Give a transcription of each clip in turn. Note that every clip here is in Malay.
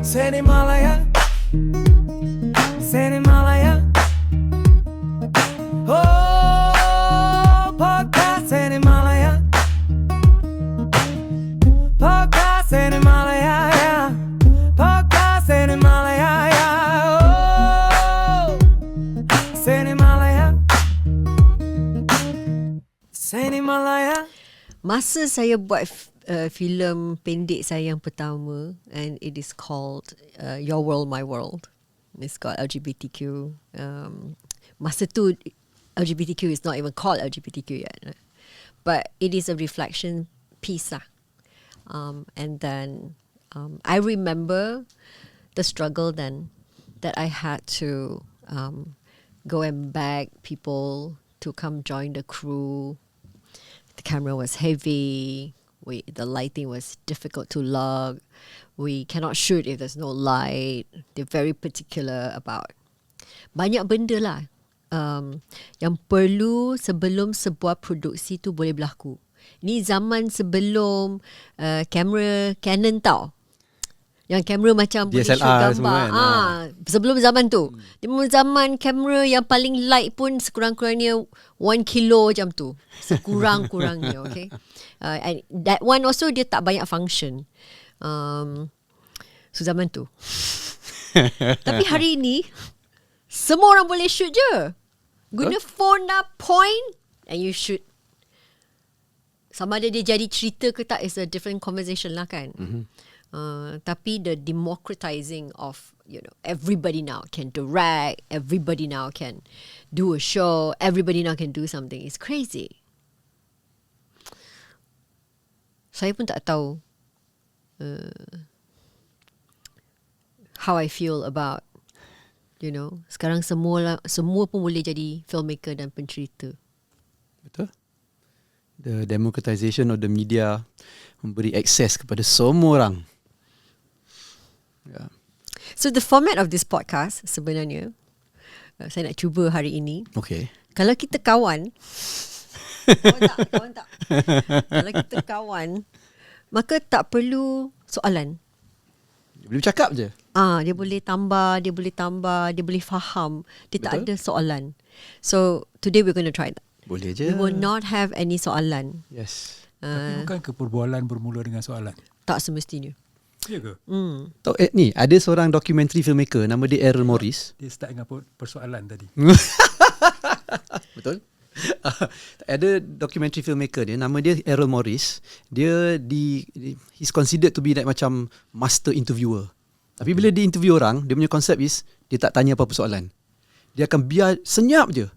Senimalaya, Senimalaya. Oh, Podcast Senimalaya, Podcast Senimalaya, yeah. Podcast Senimalaya, yeah. Oh, Senimalaya, Senimalaya. Masa saya buat filem pendek saya yang pertama, and it is called Your World, My World. It's called LGBTQ. Masa tu LGBTQ is not even called LGBTQ yet, but it is a reflection piece lah. And then I remember the struggle then that I had to go and beg people to come join the crew. The camera was heavy. The lighting was difficult to lug. We cannot shoot if there's no light. They're very particular about banyak benda lah yang perlu sebelum sebuah produksi tu boleh berlaku. Ni zaman sebelum kamera Canon tau. Yang kamera macam boleh shoot DSLR gambar. semua kan? Sebelum zaman tu. Dia zaman kamera yang paling light pun sekurang-kurangnya 1 kilo macam tu. Sekurang-kurangnya, okay. And that one also dia tak banyak function. So zaman tu. Tapi hari ni semua orang boleh shoot je. Guna phone dah, point and you shoot. Sama ada dia jadi cerita ke tak is a different conversation lah kan. Tapi the democratizing of, you know, everybody now can direct, everybody now can do a show, everybody now can do something. It's crazy. Saya pun tak tahu how I feel about, you know, sekarang semua pun boleh jadi filmmaker dan pencerita. Betul. The democratization of the media memberi akses kepada semua orang. Yeah. So the format of this podcast sebenarnya, saya nak cuba hari ini. Okay. Kalau kita kawan, kawan tak? Kalau kita kawan, maka tak perlu soalan. Dia boleh bercakap je. Dia boleh tambah, dia boleh faham. Dia tak ada soalan. So today we're going to try that. Boleh je. We will not have any soalan. Yes. Tapi bukan ke perbualan bermula dengan soalan? Tak semestinya. Ya ke? Ni ada seorang documentary filmmaker nama dia Errol Morris. Dia start dengan persoalan tadi. Betul. Ada documentary filmmaker dia nama dia Irwan Morris. Dia he's considered to be like macam master interviewer. Tapi bila dia interview orang, dia punya konsep is dia tak tanya apa-apa soalan. Dia akan biar senyap je.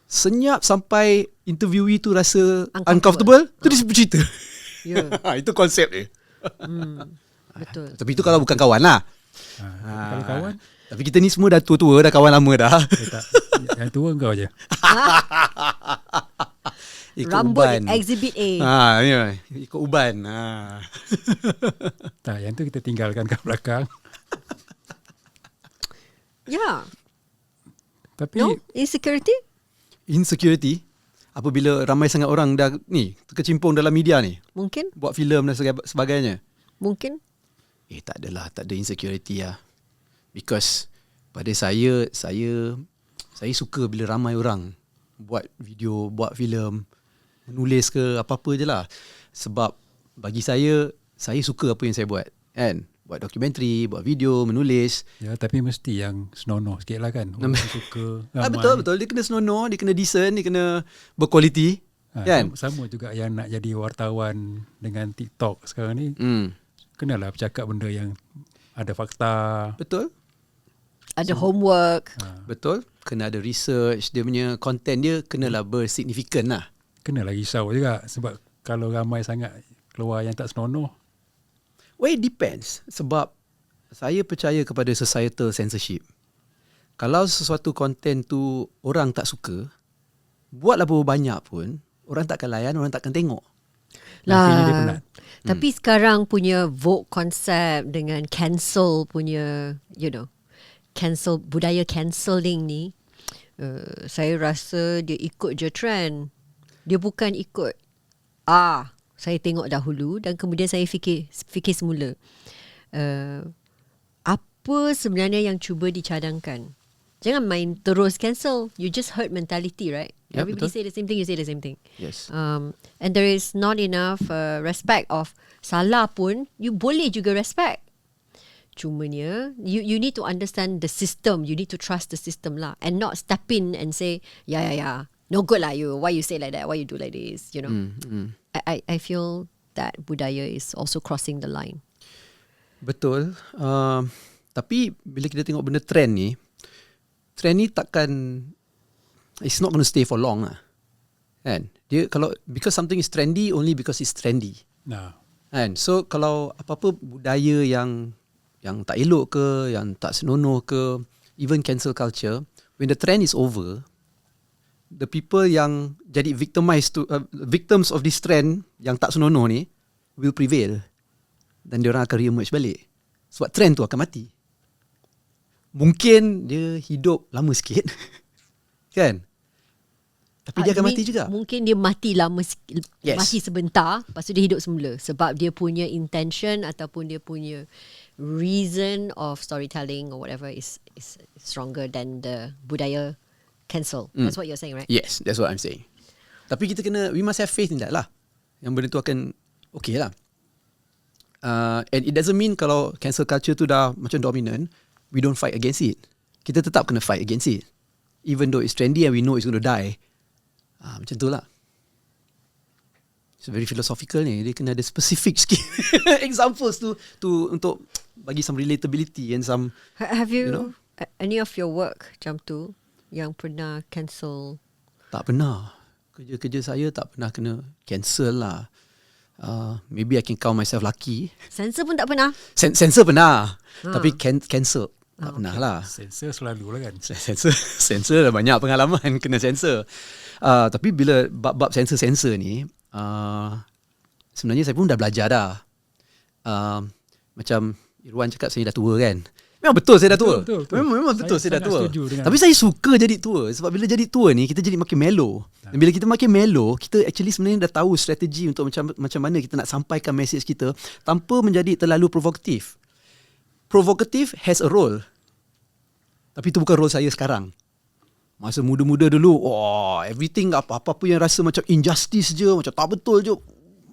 Senyap sampai interviewee tu rasa uncomfortable, tu dia bercerita. Yeah. Itu konsep dia. Betul. Tapi itu kalau bukan kawan lah. Kalau kawan, tapi kita ni semua dah tua-tua, dah kawan lama dah. tak, yang tua kau je. Ikut Rambut uban. exhibit A. Ya, ikut uban. Tak, yang tu kita tinggalkan kat belakang. Yeah. Tapi No? Insecurity? Insecurity apabila ramai sangat orang dah ni terkecimpung dalam media ni, Mungkin. buat filem dan sebagainya. Mungkin. Tak adalah, tak ada insecurity lah. Because pada saya suka bila ramai orang buat video, buat filem, menulis ke apa-apa je lah. Sebab bagi saya suka apa yang saya buat, kan? Buat dokumentari, buat video, menulis. ya, tapi mesti yang senonoh sikit lah kan. Orang suka ramai. Betul. Dia kena senonoh, dia kena decent, dia kena berkualiti. Kan? Sama juga yang nak jadi wartawan dengan TikTok sekarang ni. Kenalah bercakap benda yang ada fakta. Betul. Ada homework. Betul. Kena ada research. Dia punya content dia kenalah bersignifikan lah. Kenalah risau juga. Sebab kalau ramai sangat keluar yang tak senonoh. Well, it depends. Sebab saya percaya kepada societal censorship. Kalau sesuatu konten tu orang tak suka, buatlah berapa banyak pun, orang takkan layan, orang takkan tengok. Nantinya dia penat. Tapi sekarang punya Vogue konsep dengan cancel punya, you know, budaya cancelling ni Saya rasa dia ikut je trend. Dia bukan ikut saya tengok dahulu dan kemudian saya fikir semula. Apa sebenarnya yang cuba dicadangkan? Jangan main terus cancel. You just herd mentality, right? Ya, Everybody betul. say the same thing, you say the same thing. Yes. And there is not enough respect of salah pun you boleh juga respect. Cumanya you need to understand the system. You need to trust the system lah, and not step in and say yeah, no good lah you. Why you say like that? Why you do like this? You know. I feel that budaya is also crossing the line. Betul. Tapi bila kita tengok benda trend ni takkan, it's not going to stay for long lah. Kan? Dia kalau because something is trendy only because it's trendy. Nah. Kan? So kalau apa-apa budaya yang tak elok ke, yang tak senonoh ke, even cancel culture, when the trend is over, the people yang jadi victims of this trend yang tak senonoh ni will prevail, dan diorang akan re-emerge balik. Sebab trend tu akan mati. Mungkin dia hidup lama sikit kan, tapi dia akan mati juga. Mungkin dia mati lama Yes. mati sebentar, lepas tu dia hidup semula sebab dia punya intention ataupun dia punya reason of storytelling or whatever is stronger than the budaya cancel. That's what you're saying, right? Yes, that's what I'm saying. Tapi we must have faith in that lah. Yang benda tu akan okay lah. And it doesn't mean kalau cancel culture tu dah macam dominant, we don't fight against it. Kita tetap kena fight against it. Even though it's trendy and we know it's going to die. Macam tu lah. It's very philosophical ni. Dia kena ada specific sikit examples tu untuk bagi some relatability and some. Have you, know? Any of your work macam tu yang pernah cancel? Tak pernah. Kerja-kerja saya tak pernah kena cancel lah. Maybe I can count myself lucky. Sensor pun tak pernah? Sensor pernah. Tapi cancel tak pernah lah. Sensor selalu lah kan. Sensor dah banyak pengalaman kena sensor. Tapi bila bab sensor ni, sebenarnya saya pun dah belajar dah. Macam Irwan cakap saya dah tua kan. Memang betul saya dah tua. Betul. Memang betul saya dah tua. Dengan Tapi saya suka jadi tua. Sebab bila jadi tua ni, kita jadi makin mellow. Dan bila kita makin mellow, kita actually sebenarnya dah tahu strategi untuk macam mana kita nak sampaikan message kita tanpa menjadi terlalu provokatif. Provocative has a role. Tapi itu bukan role saya sekarang. Masa muda-muda dulu, everything apa-apa yang rasa macam injustice je, macam tak betul je,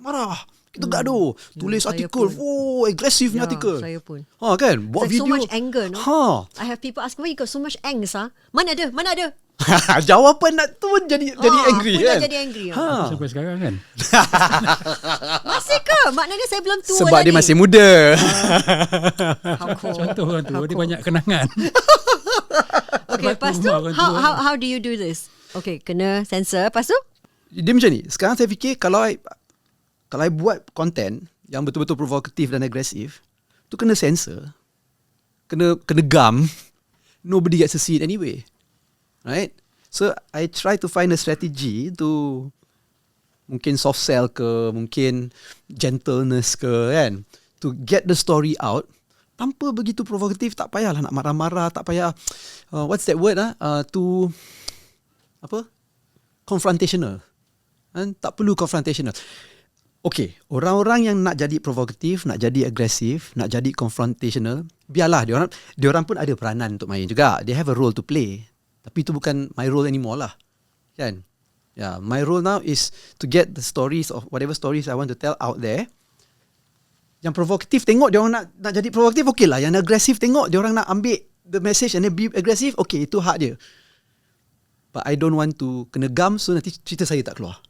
marah. Kita gaduh. Tulis artikel, agresifnya artikel. Saya pun. Kan? Buat It's like video. so much anger, no? I have people ask, why you got so much angst? Mana ada? Jawapan nak tu pun jadi angry pun kan. dah jadi angry. sampai sekarang kan. Masih ke? Maknanya saya belum tua Sebab lagi. dia masih muda. Contoh orang tua dia banyak kenangan. Okay, lepas tu how do you do this? Okay, kena sensor. Lepas tu? Dia macam ni. Sekarang saya fikir kalau I buat content yang betul-betul provokatif dan agresif, tu kena sensor. Kena gam. Nobody gets to see it anyway. Right? So I try to find a strategy to mungkin soft sell ke, mungkin gentleness ke kan, to get the story out tanpa begitu provokatif. Tak payahlah nak marah-marah, tak payah what's that word to confrontational. Tak perlu confrontational. Okay, orang-orang yang nak jadi provokatif, nak jadi agresif, nak jadi confrontational, biarlah diorang pun ada peranan untuk main juga. They have a role to play. Tapi itu bukan my role anymore lah. Kan? Yeah, my role now is to get the stories of whatever stories I want to tell out there. Yang provokatif, tengok diorang nak jadi provokatif, okay lah. Yang agresif, tengok diorang nak ambil the message and then be aggressive, okay, itu hak dia. But I don't want to kena gam, so nanti cerita saya tak keluar.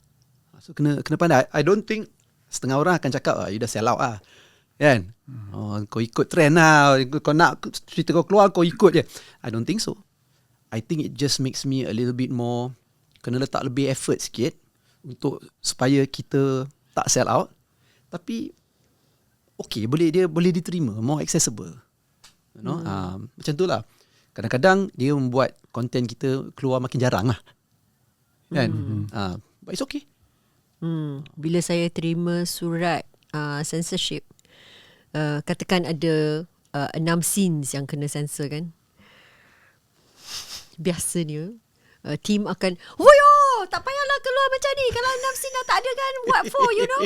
So kena pandai. I don't think setengah orang akan cakap, you dah sell out lah. Kan? Kau ikut trend lah. Kau nak cerita kau keluar, kau ikut je. I don't think so. I think it just makes me a little bit more, kena letak lebih effort sikit untuk supaya kita tak sell out. Tapi okay, boleh diterima, more accessible. You know? Macam tu lah. Kadang-kadang dia membuat konten kita keluar makin jarang lah. Kan? But it's okay. Bila saya terima surat censorship, katakan ada 6 scenes yang kena censor kan. Biasanya team akan, "Woyo, tak payahlah keluar macam ni. Kalau 6 scene dah tak ada kan, what for, you know?"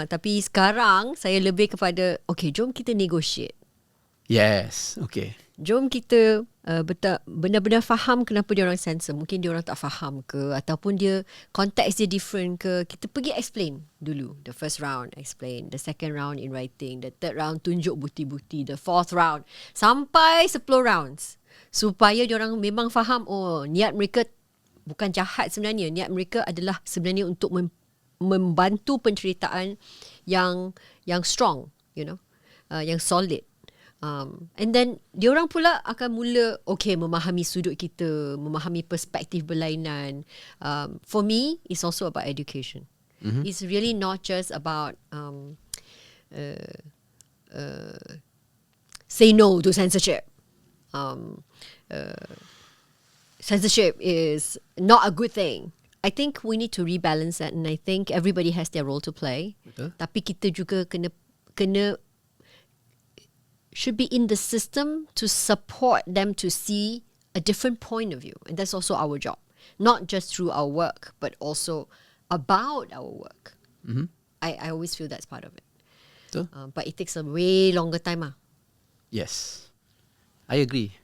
Tapi sekarang saya lebih kepada, okay, jom kita negotiate. Yes, okay. Jom kita benar-benar faham kenapa dia orang censor. Mungkin dia orang tak faham ke, ataupun dia konteks dia different ke. Kita pergi explain dulu. The first round explain, the second round in writing, the third round tunjuk bukti-bukti, the fourth round sampai 10 rounds, supaya dia orang memang faham, oh, niat mereka bukan jahat sebenarnya. Niat mereka adalah sebenarnya untuk membantu penceritaan yang strong, you know, yang solid. And then diorang pula akan mula memahami sudut kita, memahami perspektif berlainan. For me, it's also about education. It's really not just about say no to censorship. Censorship is not a good thing. I think we need to rebalance that, and I think everybody has their role to play. Betul. Tapi kita juga kena should be in the system to support them to see a different point of view. And that's also our job. Not just through our work, but also about our work. I always feel that's part of it. Betul. But it takes a way longer time. Yes, I agree.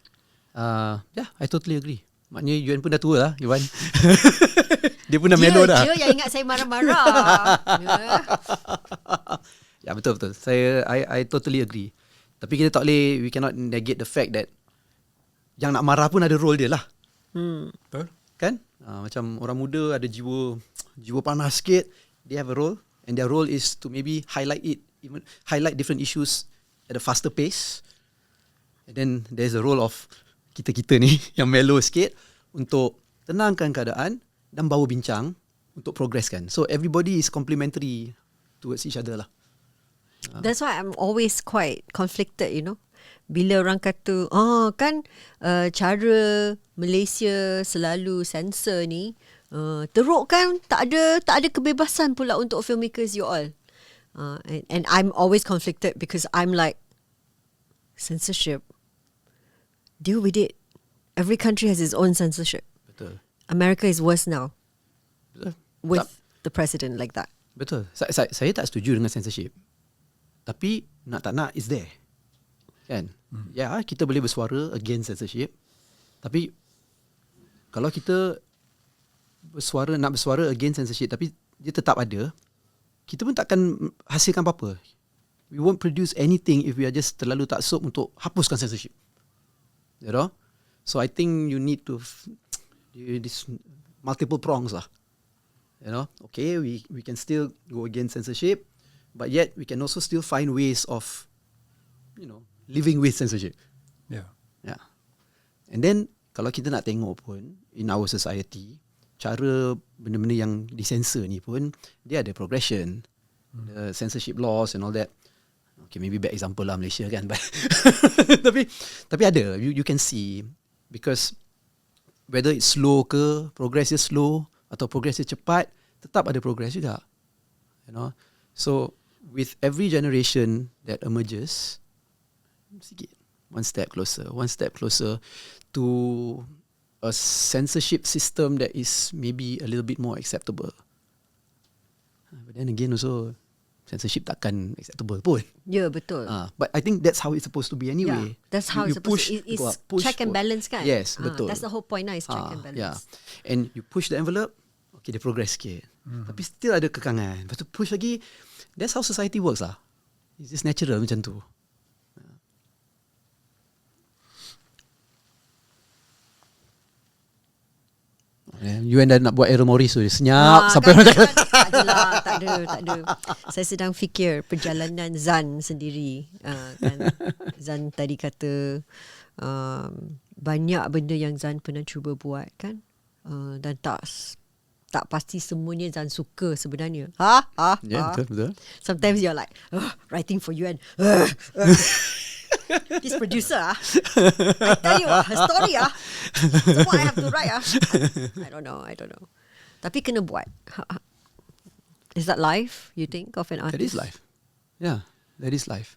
Yeah, I totally agree. Maknanya Yuen pun dah tua lah, Irwan. Dia pun dah mellow dah. Dia yang ingat saya marah-marah. Ya, betul-betul. I totally agree. Tapi kita tak boleh, we cannot negate the fact that yang nak marah pun ada role dia lah. Betul. Kan? Macam orang muda ada jiwa panas sikit, they have a role, and their role is to maybe highlight different issues at a faster pace. And then there's a role of kita ni yang mellow sikit untuk tenangkan keadaan dan bawa bincang untuk progresskan. So everybody is complementary towards each other lah. That's why I'm always quite conflicted, you know. Bila orang kata, cara Malaysia selalu censor ni, teruk kan, tak ada kebebasan pula untuk filmmakers you all. And I'm always conflicted because I'm like, censorship, deal with it. Every country has its own censorship. Betul. America is worse now. Betul. With the president like that. Betul. Saya tak setuju dengan censorship. Tapi nak tak nak is there. Kan? Ya, kita boleh bersuara against censorship. Tapi kalau kita nak bersuara against censorship tapi dia tetap ada, kita pun takkan hasilkan apa-apa. We won't produce anything if we are just terlalu taksub untuk hapuskan censorship. You know? So I think you need to this multiple prongs lah. You know? Okay, we can still go against censorship, but yet we can also still find ways of, you know, living with censorship. Yeah. Yeah. And then kalau kita nak tengok pun in our society, cara benda-benda yang disensor ni pun dia ada progression. The censorship laws and all that. Okay, maybe bad example lah Malaysia kan, but tapi ada, you can see, because whether it's slow ke, progress dia slow atau progress dia cepat, tetap ada progress juga. You know. So with every generation that emerges, sikit, one step closer to a censorship system that is maybe a little bit more acceptable. But then again also, censorship takkan acceptable pun. Ya, betul. But I think that's how it's supposed to be anyway. Yeah, that's how it's supposed to be. It's check and balance kan? Yes, betul. That's the whole point is check and balance. Yeah. And you push the envelope, okay, dia progress sikit. Tapi still ada kekangan. Lepas tu push lagi. That's how society works lah. It's just natural macam tu. Yuen dah nak buat error Morris tu. Senyap sampai kan, tak ada. Saya sedang fikir perjalanan Zan sendiri. Kan. Zan tadi kata banyak benda yang Zan pernah cuba buat kan. Dan tak pasti semuanya Zan suka sebenarnya. Yeah, betul. Sometimes you're like, writing for Yuen. This producer, I tell you, her story, semua I have to write. I don't know. Tapi kena buat. Is that life, you think, of an artist? That is life. Yeah, that is life.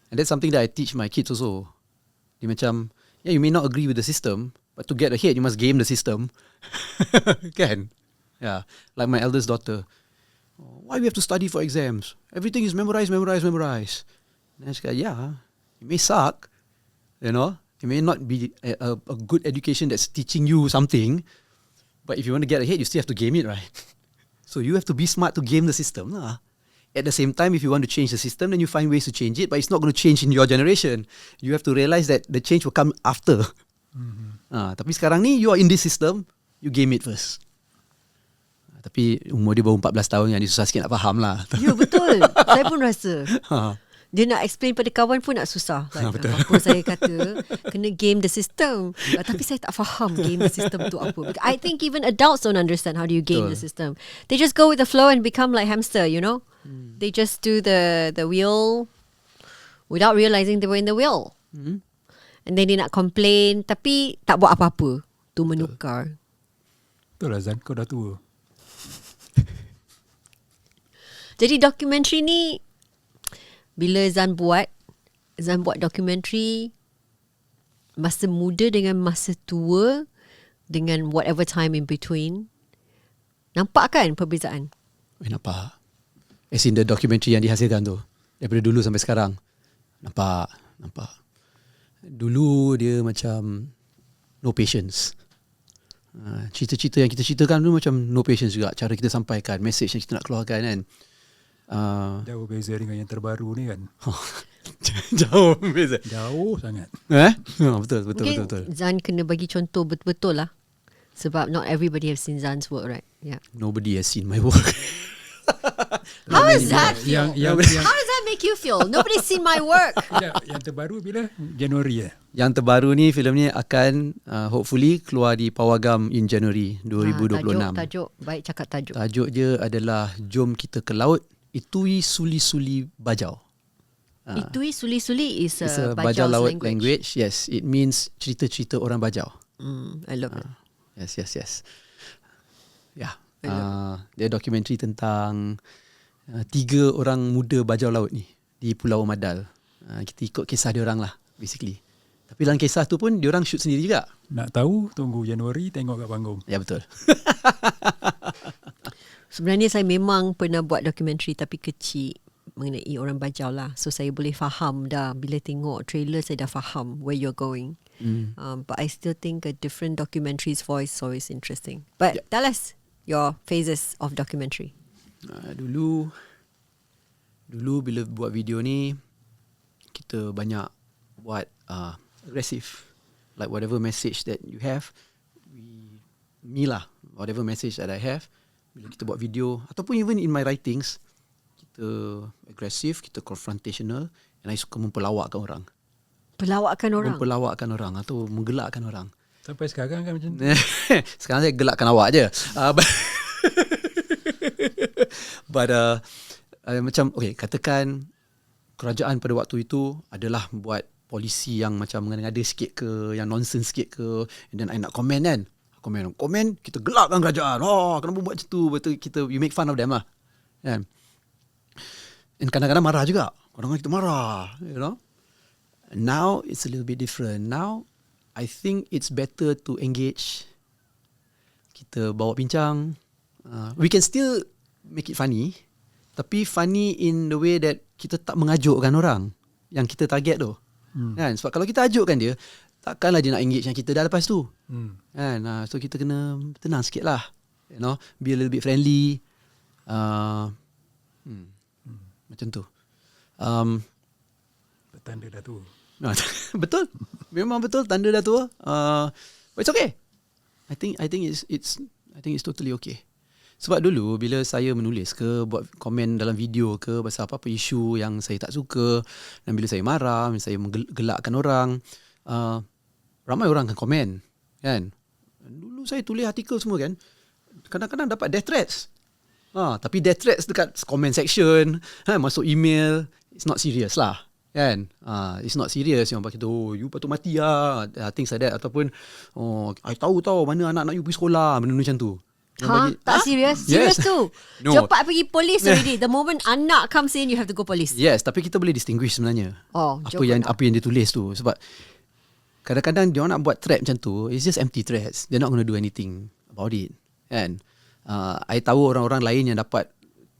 And that's something that I teach my kids also. Dia macam, yeah, you may not agree with the system, But to get ahead, you must game the system. Kan? Yeah. Like my eldest daughter. Why we have to study for exams? Everything is memorize. And I said, yeah, it may suck. You know, it may not be a good education that's teaching you something. But if you want to get ahead, you still have to game it, right? So you have to be smart to game the system. At the same time, if you want to change the system, then you find ways to change it. But it's not going to change in your generation. You have to realize that the change will come after. Tapi sekarang ni you are in this system, you game it first. Tapi umur dia baru 14 tahun, yang dia susah sikit nak faham lah. Ya, betul. Saya pun rasa dia nak explain pada kawan pun nak susah. Apa saya kata, kena game the system. Tapi saya tak faham game the system tu apa. Because I think even adults don't understand how do you game the system. They just go with the flow and become like hamster, you know. They just do the wheel without realizing they were in the wheel. And then dia nak complain tapi tak buat apa-apa. Tu menukar. Betul lah Zan, kau dah tua. Jadi dokumentari ni, bila Zan buat dokumentari masa muda dengan masa tua, dengan whatever time in between, nampak kan perbezaan? Nampak. As in the documentary yang dihasilkan tu, daripada dulu sampai sekarang. Nampak. Dulu dia macam no patience. Cerita-cerita yang kita ceritakan dulu macam no patience juga. Cara kita sampaikan, message yang kita nak keluarkan kan. Jauh beza dengan yang terbaru ni kan. Jauh beza. Jauh sangat. Betul. Zan kena bagi contoh betul-betul lah. Sebab not everybody have seen Zan's work, right? Yeah. Nobody has seen my work. How does that feel? Yang How does that make you feel? Nobody's seen my work. Yang terbaru bila? Januari Yang terbaru ni, filem ni akan hopefully keluar di Pawagam in Januari 2026. Tajuk. Baik cakap tajuk. Tajuk dia adalah Jom Kita ke Laut, Itui Suli-Suli Bajau. Itui Suli-Suli is a Bajau laut language. Yes, it means cerita-cerita orang Bajau. I love it. Yes. Yeah. Dia dokumentari tentang 3 orang muda bajau laut ni di Pulau Madal. Kita ikut kisah dia orang lah basically. Tapi dalam kisah tu pun dia orang shoot sendiri juga. Nak tahu, tunggu Januari tengok kat panggung. Ya, betul. Sebenarnya saya memang pernah buat dokumentari tapi kecil mengenai orang bajau lah. So saya boleh faham dah. Bila tengok trailer saya dah faham where you're going. But I still think a different documentary's voice is always interesting. But tell us your phases of documentary. Dulu bila buat video ni, kita banyak buat aggressive. Like whatever message that you have, whatever message that I have, bila kita buat video, ataupun even in my writings, kita aggressive, kita confrontational, and I suka mempelawakkan orang. Mempelawakkan orang atau menggelakkan orang. Sampai sekarang kan macam tu. Sekarang saya gelakkan awak je. But macam katakan kerajaan pada waktu itu adalah buat polisi yang macam mengada-ngada sikit ke, yang nonsense sikit ke, and then I nak komen kan. Komen, kita gelakkan kerajaan. Kenapa buat macam tu? Betul, you make fun of them lah. Kan? And kadang-kadang marah juga. Kadang-kadang kita marah, you know. Now it's a little bit different. Now I think it's better to engage. Kita bawa bincang. We can still make it funny, tapi funny in the way that kita tak mengajukkan orang yang kita target tu. Kan? Sebab kalau kita ajukkan dia, takkanlah dia nak engage yang kita dah lepas tu. Kan? So kita kena tenang sikit lah. You know, be a little bit friendly. Macam tu. Tanda dah tua. Betul. Memang betul, tanda dah tua. But it's okay. I think it's totally okay. Sebab dulu bila saya menulis ke, buat komen dalam video ke pasal apa-apa isu yang saya tak suka, dan bila saya marah, bila saya menggelakkan orang, ramai orang akan komen, kan? Dulu saya tulis artikel semua kan, kadang-kadang dapat death threats. Tapi death threats dekat comment section, masuk email, it's not serious lah. Kan? It's not serious. Yang pakai tu, you patut mati lah, things like that. Ataupun I tahu mana anak-anak you pergi sekolah, benda macam tu. Tak serius? Serius tu? No. Cepat pergi polis already. The moment anak comes in, you have to go police. Yes, tapi kita boleh distinguish sebenarnya. Apa yang dia tulis tu. Sebab kadang-kadang dia nak buat thread macam tu, it's just empty threads. They're not going to do anything about it. Kan? I tahu orang-orang lain yang dapat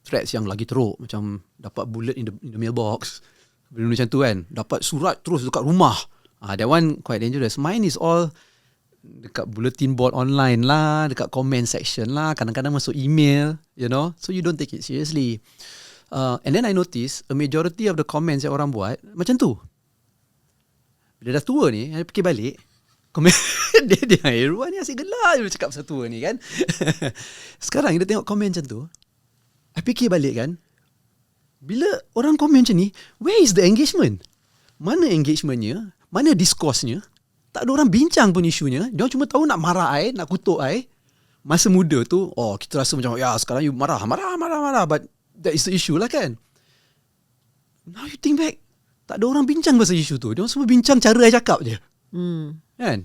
threads yang lagi teruk, macam dapat bullet in the mailbox, benda macam tu kan. Dapat surat terus dekat rumah. That one quite dangerous. Mine is all dekat bulletin board online lah, dekat comment section lah, kadang-kadang masuk email, you know. So you don't take it seriously. And then I notice a majority of the comments yang orang buat macam tu. Bila dah tua ni, saya fikir balik, komen dia Irwan ni asyik gelak je cakap pasal tua ni kan. Sekarang dia tengok komen macam tu, saya fikir balik kan, bila orang komen macam ni, where is the engagement? Mana engagementnya? Mana discourse-nya? Tak ada orang bincang pun isunya. Dia cuma tahu nak marah I, nak kutuk I. Masa muda tu, kita rasa macam, ya sekarang you marah. But that is the issue lah kan. Now you think back, tak ada orang bincang pasal isu tu. Dia semua bincang cara I cakap je. Kan?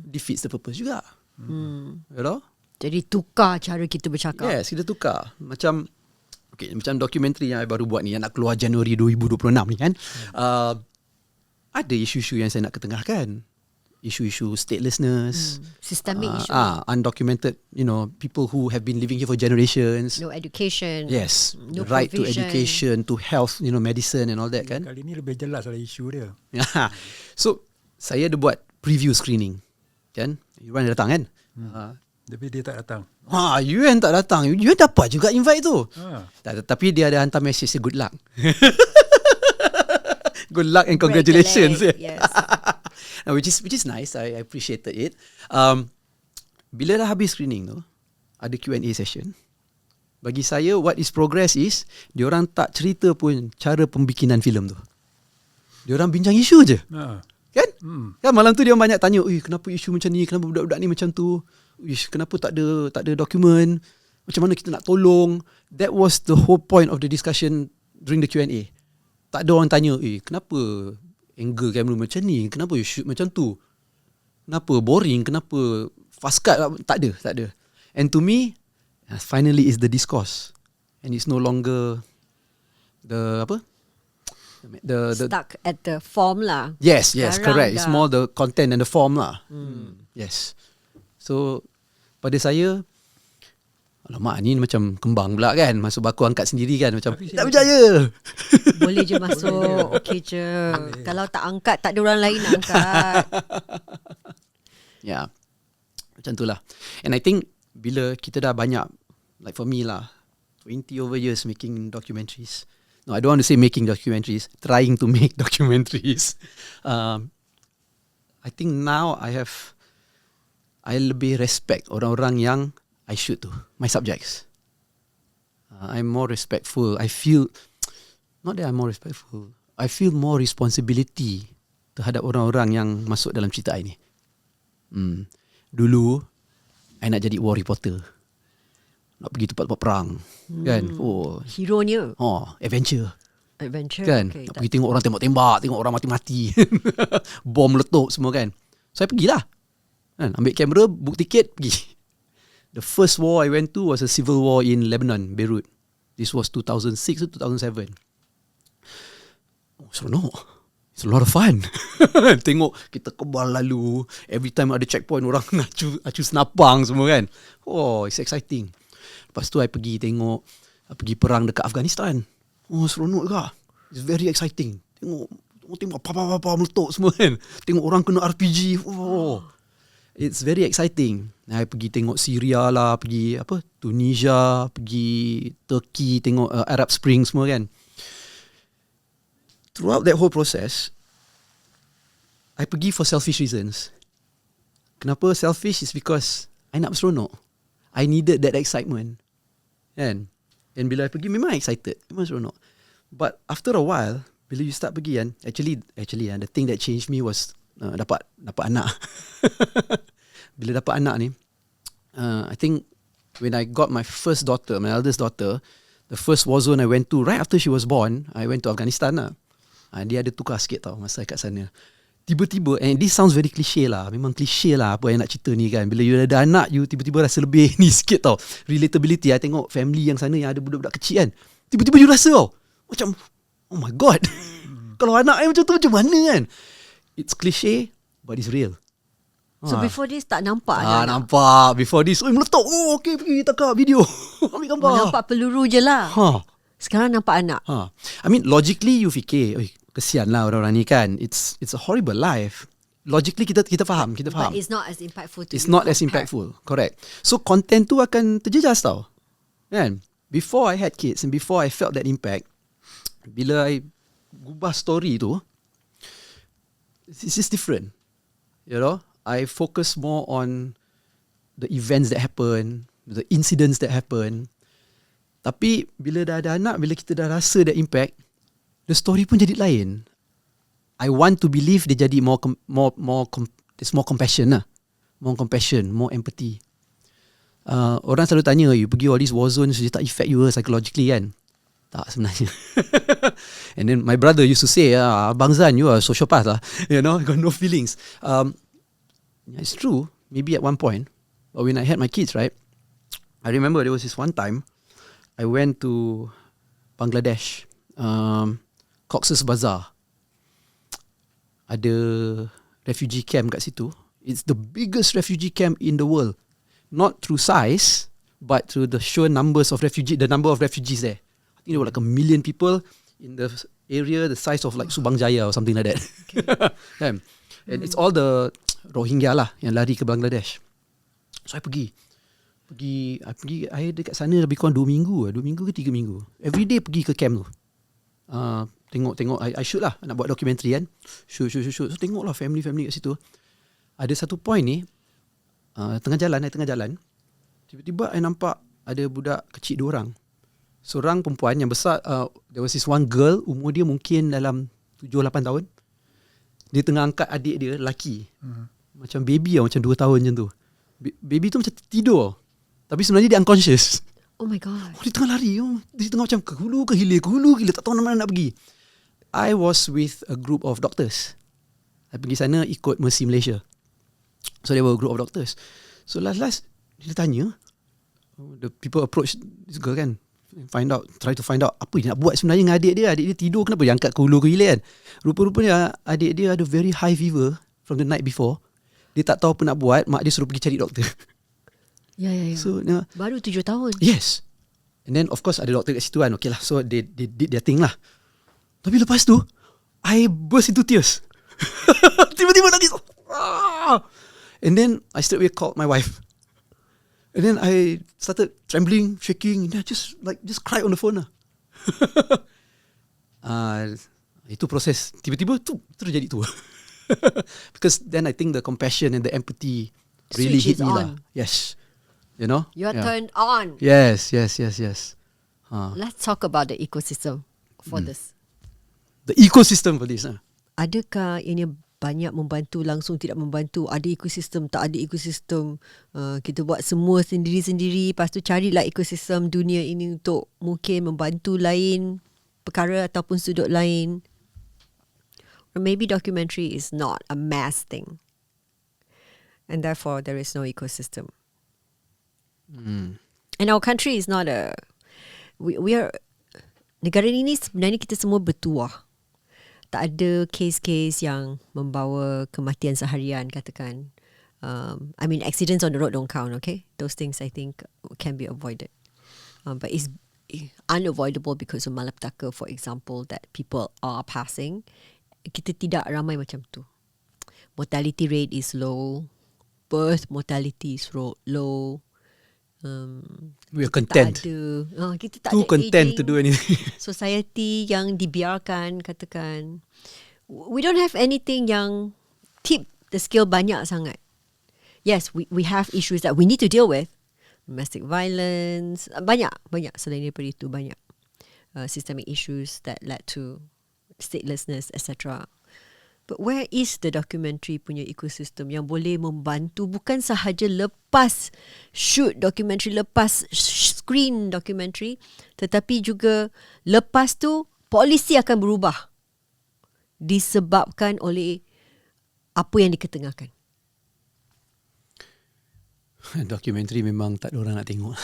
Defeats the purpose juga. You know? Jadi tukar cara kita bercakap. Yes, kita tukar. Macam dokumentari yang I baru buat ni, yang nak keluar Januari 2026 ni kan. Ada isu-isu yang saya nak ketengahkan. Isu-isu statelessness. Systemic issue. Undocumented, people who have been living here for generations. No education. Yes. No the right provision. to education, to health, medicine and all that kan. Kali ni lebih jelas lah isu dia. So, saya ada buat preview screening. Kan? Irwan datang kan? Tapi dia tak datang. Yuen tak datang. Yuen dapat juga invite tu. Tapi dia ada hantar message say good luck. Good luck and congratulations. Yes. Which is nice. I appreciated it. Bila dah habis screening tu, ada Q&A session. Bagi saya, what is progress is, diorang tak cerita pun cara pembikinan filem tu. Diorang bincang isu je. Kan? Kan malam tu dia banyak tanya, kenapa isu macam ni, kenapa budak-budak ni macam tu, kenapa tak ada dokumen, macam mana kita nak tolong. That was the whole point of the discussion during the Q&A. Tak ada orang tanya, kenapa angle kamera macam ni, kenapa you shoot macam tu, kenapa boring, kenapa fast cut. Tak ada. And to me, finally is the discourse, and it's no longer the stuck at the form lah. Yes, Sekarang correct. It's dah more the content and the form lah. Yes. So pada saya, alamak ni macam kembang pula kan, masuk baku angkat sendiri kan, macam tak berjaya. Boleh je masuk. Okey je. Kalau tak angkat, tak ada orang lain nak angkat. Yeah. Macam tu lah. And I think bila kita dah banyak, like for me lah, 20 over years making documentaries. No, I don't want to say making documentaries, trying to make documentaries. I think now I lebih respect orang-orang yang I shoot to, my subjects. I'm more respectful. I feel, not that I'm more respectful, I feel more responsibility terhadap orang-orang yang masuk dalam cerita I ni. Dulu, I nak jadi war reporter. Nak pergi tempat-tempat perang. Kan? Hero-nya. Adventure. Okay, Kan? Nak pergi tengok orang tembak-tembak, tengok orang mati-mati. Bom meletup semua kan. So, I pergilah. Kan? Ambil kamera, book tiket, pergi. The first war I went to was a civil war in Lebanon, Beirut. This was 2006 or 2007. Seronok. It's a lot of fun. Tengok kita kebal lalu. Every time ada checkpoint, orang acu senapang semua kan. It's exciting. Lepas tu I pergi tengok, perang dekat Afghanistan. Seronok juga. It's very exciting. Tengok apa meletup semua kan. Tengok orang kena RPG. It's very exciting. I pergi tengok Syria lah, pergi Tunisia, pergi Turkey, tengok Arab Spring semua kan. Throughout that whole process, I pergi for selfish reasons. Kenapa selfish? Is because I nak berseronok. I needed that excitement. Kan? And bila I pergi, memang excited, memang seronok. But after a while, bila you start pergi kan, actually the thing that changed me was dapat anak. Bila dapat anak ni, I think when I got my first daughter, my eldest daughter, the first war zone I went to, right after she was born, I went to Afghanistan lah. Dia ada tukar sikit tau masa kat sana. Tiba-tiba, and this sounds very cliche lah, memang cliche lah apa yang nak cerita ni kan. Bila you ada anak, you tiba-tiba rasa lebih ni sikit tau. Relatability, I tengok family yang sana yang ada budak-budak kecil kan. Tiba-tiba you rasa tau, macam, oh my god. Kalau anak I macam tu macam mana kan. It's cliche, but it's real. So before this tak nampak anak? Nampak. Before this, meletup. Oh, okay, pergi tangkap video. Ambil gambar. Nampak peluru je lah. Sekarang nampak anak. I mean, logically you fikir, kesian lah orang-orang ni kan. It's a horrible life. Logically kita faham. But it's not as impactful. It's not as impactful. Correct. So content tu akan terjejas tau. Kan? Before I had kids and before I felt that impact, bila I gubah story tu, it's just different. You know, I focus more on the events that happen, the incidents that happen. Tapi bila dah ada anak, bila kita dah rasa that impact, the story pun jadi lain. I want to believe dia jadi there's more compassion lah. More compassion, more empathy. Orang selalu tanya, you pergi all these war zones, dia tak affect you psychologically kan? Tak sebenarnya. And then my brother used to say, Abang Zan, you are a sociopath lah. You know, got no feelings. It's true, maybe at one point. But when I had my kids, right, I remember there was this one time, I went to Bangladesh, Cox's Bazar. Ada refugee camp kat situ. It's the biggest refugee camp in the world. Not through size, but through the sheer numbers of the number of refugees there. I think there were like 1 million people in the area the size of like Subang Jaya or something like that. Okay. And it's all the Rohingya lah yang lari ke Bangladesh. So I pergi dekat sana lebih kurang 2 minggu ke 3 minggu. Every day pergi ke camp tu. Tengok I shoot lah, nak buat dokumentari kan. Shoot. So tengok lah family kat situ. Ada satu point ni, tengah jalan, tiba-tiba I nampak ada budak kecil 2 orang. Seorang perempuan yang besar, there was this one girl, umur dia mungkin dalam 7-8 tahun. Dia tengah angkat adik dia, lelaki. Macam baby lah, macam 2 tahun macam tu. Baby tu macam tidur. Tapi sebenarnya dia unconscious. Oh my god. Dia tengah lari. Dia tengah macam ke hulu ke hilir, tak tahu mana nak pergi. I was with a group of doctors. I pergi sana ikut Mercy Malaysia. So there were a group of doctors. So last dia tanya, the people approach this girl kan, try to find out apa dia nak buat sebenarnya dengan adik dia. Adik dia tidur, kenapa dia angkat ke hulu ke hilir kan. Rupa-rupanya adik dia ada very high fever from the night before. Dia tak tahu apa nak buat, mak dia suruh pergi cari doktor. Ya. So baru 7 tahun. Yes. And then of course ada doktor kat situ kan. Okay lah, so they did their thing lah. Tapi lepas tu I burst into tears. Tiba-tiba nangis. And then I straight away called my wife. And then I started trembling, shaking, and I just cried on the phone lah. Itu proses. Tiba-tiba tu terjadi tu. Because then I think the compassion and the empathy really Switch hit me lah. Yes. You know? You're turned on. Yes. Let's talk about the ecosystem for this. The ecosystem for this. Adakah ini banyak membantu, langsung tidak membantu? Ada ekosistem, tak ada ekosistem? Kita buat semua sendiri-sendiri, lepas tu carilah ekosistem dunia ini untuk mungkin membantu lain perkara ataupun sudut lain. Or maybe documentary is not a mass thing, and therefore there is no ecosystem. And our country is not a... We are... Negara ini sebenarnya kita semua bertuah. Tak ada kes-kes yang membawa kematian seharian, katakan. I mean, accidents on the road don't count, okay? Those things I think can be avoided. But it's unavoidable because of malapetaka, for example, that people are passing. Kita tidak ramai macam tu. Mortality rate is low. Birth mortality is low. We are content. Kita tak Too ada content aging to do anything. society yang dibiarkan, katakan. We don't have anything yang tip the scale banyak sangat. Yes, we have issues that we need to deal with. Domestic violence, banyak selain daripada itu, banyak systemic issues that led to statelessness, etc. But where is the documentary punya ecosystem yang boleh membantu, bukan sahaja lepas shoot documentary, lepas screen documentary, tetapi juga lepas tu polisi akan berubah disebabkan oleh apa yang diketengahkan. Dokumentari memang tak ada orang nak tengok.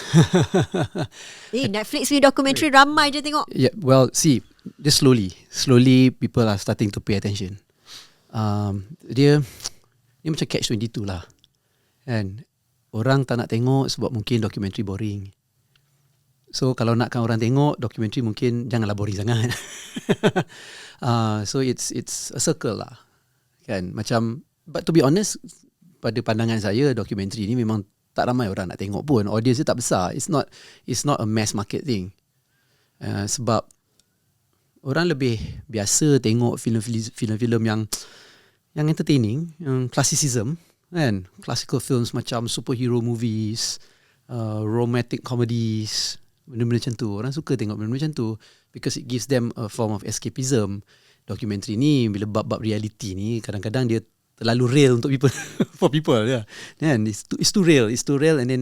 Netflix punya dokumentari ramai je tengok. Yeah, well, see, just slowly people are starting to pay attention. Dia Dia macam catch-22 lah. Kan? Orang tak nak tengok sebab mungkin dokumentari boring. So kalau nakkan orang tengok dokumentari, mungkin janganlah boring sangat. So it's a circle lah. Kan? Macam, but to be honest, pada pandangan saya, dokumentari ni memang tak ramai orang nak tengok pun. Audience dia tak besar. It's not a mass market thing. Sebab orang lebih biasa tengok filem-filem yang entertaining, yang classicism, kan? Classical films macam superhero movies, romantic comedies, benda-benda macam tu. Orang suka tengok benda-benda macam tu because it gives them a form of escapism. Dokumentari ni, bila bab-bab reality ni, kadang-kadang dia terlalu real untuk people, for people, yeah. Kan? It's too real, and then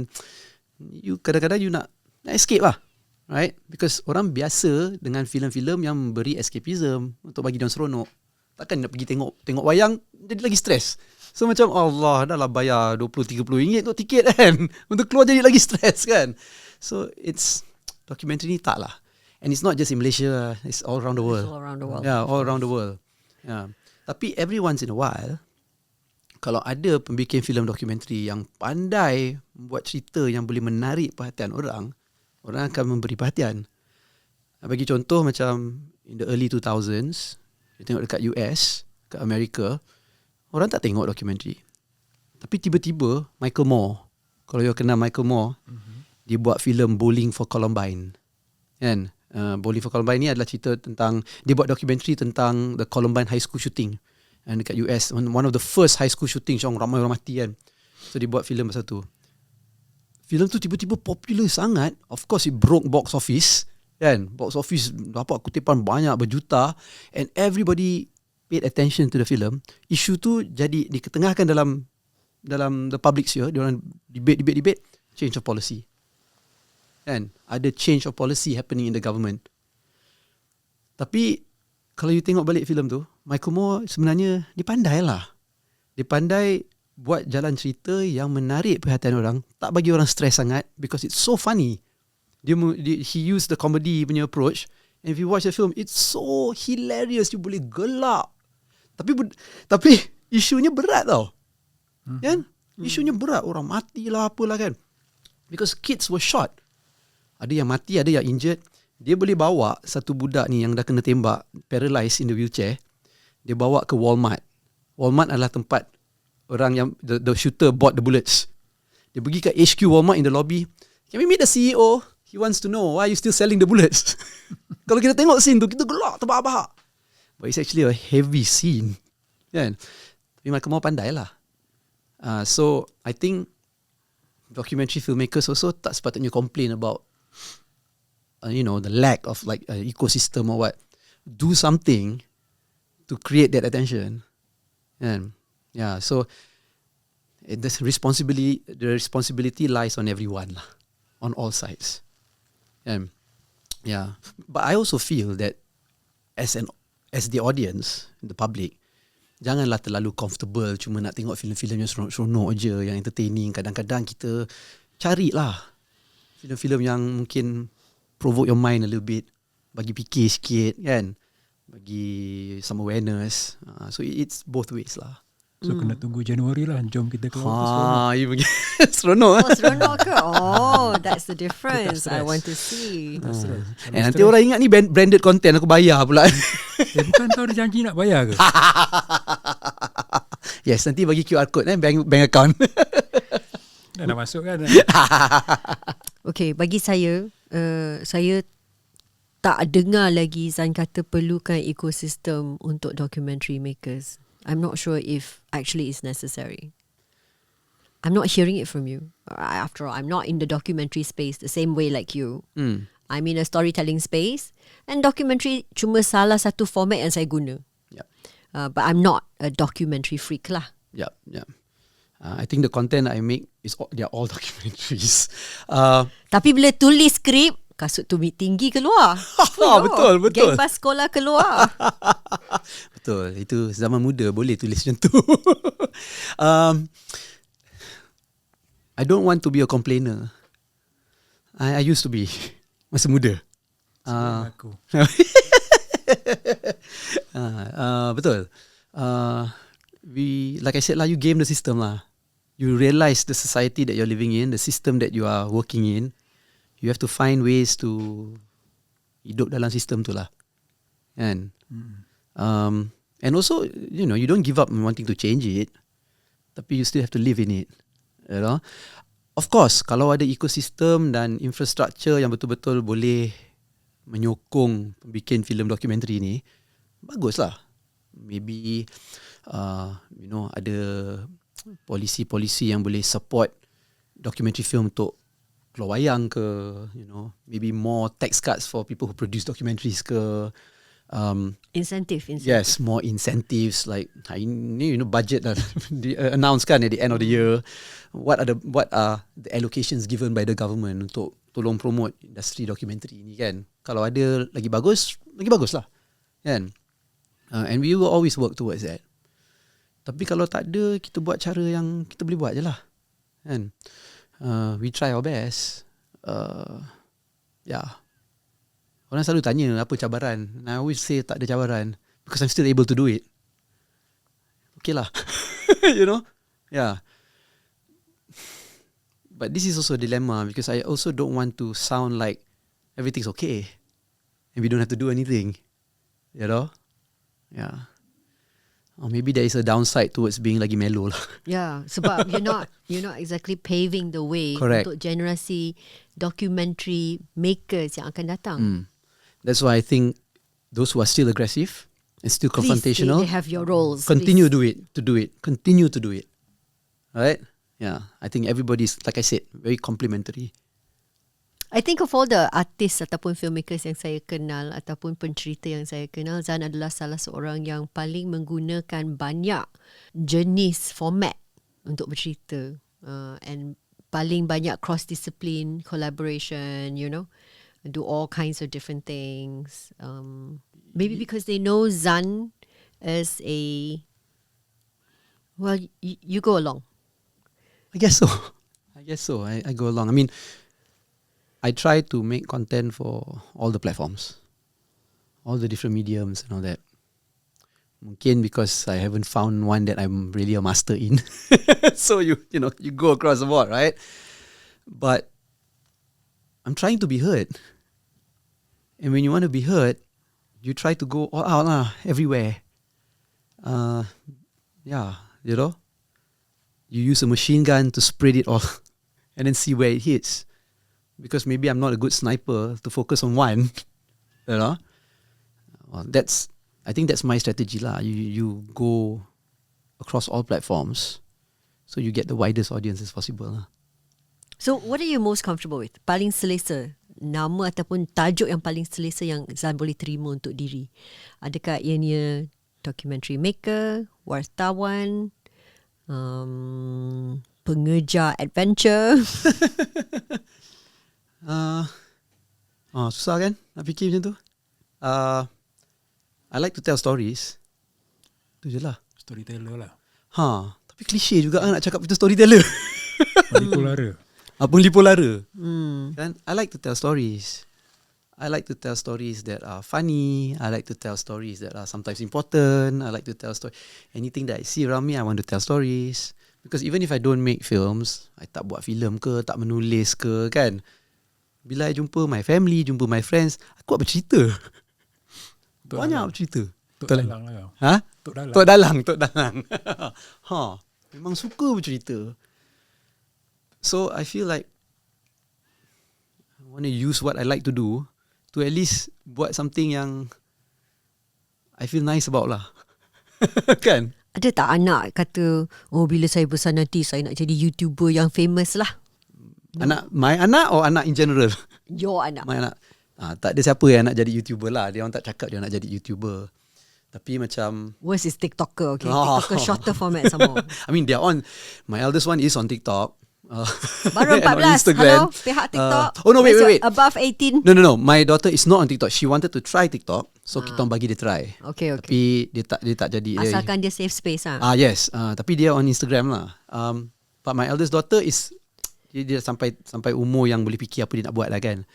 you kadang-kadang you nak escape lah, right? Because orang biasa dengan filem-filem yang beri escapism untuk bagi dia seronok. Takkan nak pergi tengok wayang jadi lagi stres. So macam Allah, dah lah bayar 20-30 ringgit untuk tiket kan, untuk keluar jadi lagi stres kan. So it's dokumentari ni tak lah. And it's not just in Malaysia, it's all around the world. All around the world. Yeah, all around the world. Yeah. Tapi every once in a while, kalau ada pembikin filem dokumentari yang pandai buat cerita yang boleh menarik perhatian orang akan memberi perhatian. Bagi contoh macam in the early 2000s, kita tengok dekat US, kat Amerika, orang tak tengok dokumentari. Tapi tiba-tiba Michael Moore, kalau you kenal Michael Moore, dia buat filem Bowling for Columbine. Kan? Bowling for Columbine ni adalah cerita tentang, dia buat dokumentari tentang the Columbine High School shooting. And dekat US, one of the first high school shooting, yang ramai orang mati kan. So dia buat filem pasal tu. Filem tu tiba-tiba popular sangat. Of course it broke box office. Kan? Box office dapat kutipan banyak, berjuta. And everybody paid attention to the film. Isu tu jadi diketengahkan dalam the public sphere. Dia orang debate, change of policy. Kan? Ada change of policy happening in the government. Tapi kalau you tengok balik filem tu, Michael Moore sebenarnya dia pandai lah. Dia pandai buat jalan cerita yang menarik perhatian orang, tak bagi orang stres sangat because it's so funny. He used the comedy punya approach, and if you watch the film, it's so hilarious, you boleh gelak. Tapi isunya berat tau. Kan? Isunya berat, orang matilah apalah kan. Because kids were shot. Ada yang mati, ada yang injured. Dia boleh bawa satu budak ni yang dah kena tembak, paralyzed in the wheelchair. Dia bawa ke Walmart. Walmart adalah tempat orang yang the shooter bought the bullets. Dia pergi ke HQ Walmart in the lobby. Can we meet the CEO? He wants to know why you still selling the bullets. Kalau kita tengok scene tu, kita gelak terbahak-bahak. But it's actually a heavy scene. Kan? Tapi Michael Moore pandai lah. So I think documentary filmmakers also tak sepatutnya complain about the lack of like ecosystem or what. Do something to create that attention. And yeah, so the responsibility lies on everyone lah, on all sides. And yeah, but I also feel that as the audience, the public, janganlah terlalu comfortable cuma nak tengok filem-filem yang seronok-seronok je, yang entertaining. Kadang-kadang kita carilah filem-filem yang mungkin provoke your mind a little bit, bagi fikir sikit kan, bagi some awareness. So it's both ways lah. So kena tunggu Januari lah, jom kita keluar. You pergi seronok. Seronok ke? Oh, that's the difference. I want to see. Nanti orang ingat ni branded content, aku bayar pula. Bukan kau ada janji nak bayar ke? Yes, nanti bagi QR code bank account. Dah nak masuk kan? Okay, bagi saya tak dengar lagi Zan kata perlukan ekosistem untuk documentary makers. I'm not sure if actually it's necessary. I'm not hearing it from you. After all, I'm not in the documentary space the same way like you. I'm in a storytelling space, and documentary cuma salah satu format yang saya guna. Yep. But I'm not a documentary freak lah. Yep. I think the content I make they're all documentaries. Tapi bila tulis skrip, kasut tumit tinggi keluar. Betul. Geng bas sekolah keluar. Betul. Itu zaman muda boleh tulis macam tu. I don't want to be a complainer. I used to be masa muda. Aku. Betul. like I said lah, you game the system lah. You realise the society that you're living in, the system that you are working in. You have to find ways to hidup dalam sistem tu lah. Kan? And also, you know, you don't give up on wanting to change it, tapi you still have to live in it. You know? Of course, kalau ada ekosistem dan infrastruktur yang betul-betul boleh menyokong pembikin filem dokumentari ni, baguslah. Maybe you know, ada polisi-polisi yang boleh support documentary film untuk keluar wayang ke, you know, maybe more tax cuts for people who produce documentaries ke, Incentive. yes, more incentives, like ini, you know, budget dah announce kan at the end of the year. What are the allocations given by the government untuk tolong promote industri dokumentari ni kan? Kalau ada lagi bagus lah kan? And we will always work towards that. Tapi kalau tak ada, kita buat cara yang kita boleh buat je lah kan? We try our best. Yeah. Orang selalu tanya apa cabaran, and I always say tak ada cabaran, because I'm still able to do it. Okay lah. You know? Yeah. But this is also a dilemma, because I also don't want to sound like everything's okay and we don't have to do anything. You know? Yeah. Or maybe there is a downside towards being lagi mellow lah. Yeah, sebab you're not exactly paving the way Correct. untuk generasi documentary makers yang akan datang. That's why I think those who are still aggressive and still confrontational, Please, they have your roles. continue Please. to do it. Continue to do it. Right? Yeah. I think everybody's, like I said, very complimentary. I think of all the artists ataupun filmmakers yang saya kenal ataupun pencerita yang saya kenal, Zan adalah salah seorang yang paling menggunakan banyak jenis format untuk bercerita, and paling banyak cross-discipline collaboration, you know, do all kinds of different things. Maybe because they know Zan as a, well, you go along. I guess so. I go along. I mean, I try to make content for all the platforms, all the different mediums and all that. Mungkin because I haven't found one that I'm really a master in. So you go across the board, right? But I'm trying to be heard. And when you want to be heard, you try to go all out lah, everywhere. Yeah, you know. You use a machine gun to spread it all and then see where it hits. Because maybe I'm not a good sniper to focus on one, you know. Well, I think that's my strategy lah. You go across all platforms, so you get the widest audience as possible lah. So what are you most comfortable with? Paling selesa, nama ataupun tajuk yang paling selesa yang Zan boleh terima untuk diri? Adakah ianya documentary maker, wartawan, pengejar adventure? Susah kan nak fikir macam tu. I like to tell stories. Tu je lah. Storyteller lah. Tapi klise juga nak cakap itu storyteller. Manipulara. Penglipulara. Kan? I like to tell stories. I like to tell stories that are funny. I like to tell stories that are sometimes important. I like to tell anything that I see around me, I want to tell stories. Because even if I don't make films, I tak buat filem ke, tak menulis ke, kan, bila I jumpa my family, jumpa my friends, aku buat bercerita. Banyak bercerita. Tok Dalang lah kau. Tok Dalang. Memang suka bercerita. So I feel like I want to use what I like to do to at least buat something yang I feel nice about lah. Kan? Ada tak anak kata, bila saya besar nanti saya nak jadi YouTuber yang famous lah? My anak or anak in general? Your anak. My anak. Tak ada siapa yang nak jadi YouTuber lah. Dia orang tak cakap dia nak jadi YouTuber. Tapi macam, Worst is TikToker, okay? TikToker shorter format some more. I mean, they're on. My eldest one is on TikTok. Baru 14. Hello, pihak TikTok. Wait. Above 18. No. My daughter is not on TikTok. She wanted to try TikTok, so kita orang bagi dia try. Okay. Tapi dia tak jadi. Asalkan dia safe space lah. Yes. Tapi dia on Instagram lah. But my eldest daughter is dia sampai umur yang boleh fikir apa dia nak buat lah kan.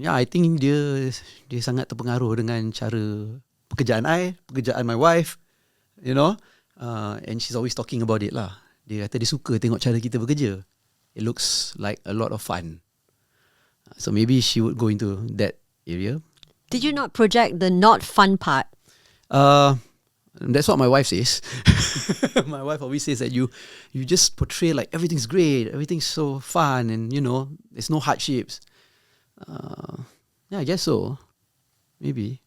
I think dia sangat terpengaruh dengan cara pekerjaan my wife, you know. And she's always talking about it lah. Dia kata dia suka tengok cara kita bekerja. It looks like a lot of fun. So maybe she would go into that area. Did you not project the not fun part? That's what my wife says. My wife always says that you just portray like everything's great, everything's so fun, and you know there's no hardships. Yeah, I guess so. Maybe.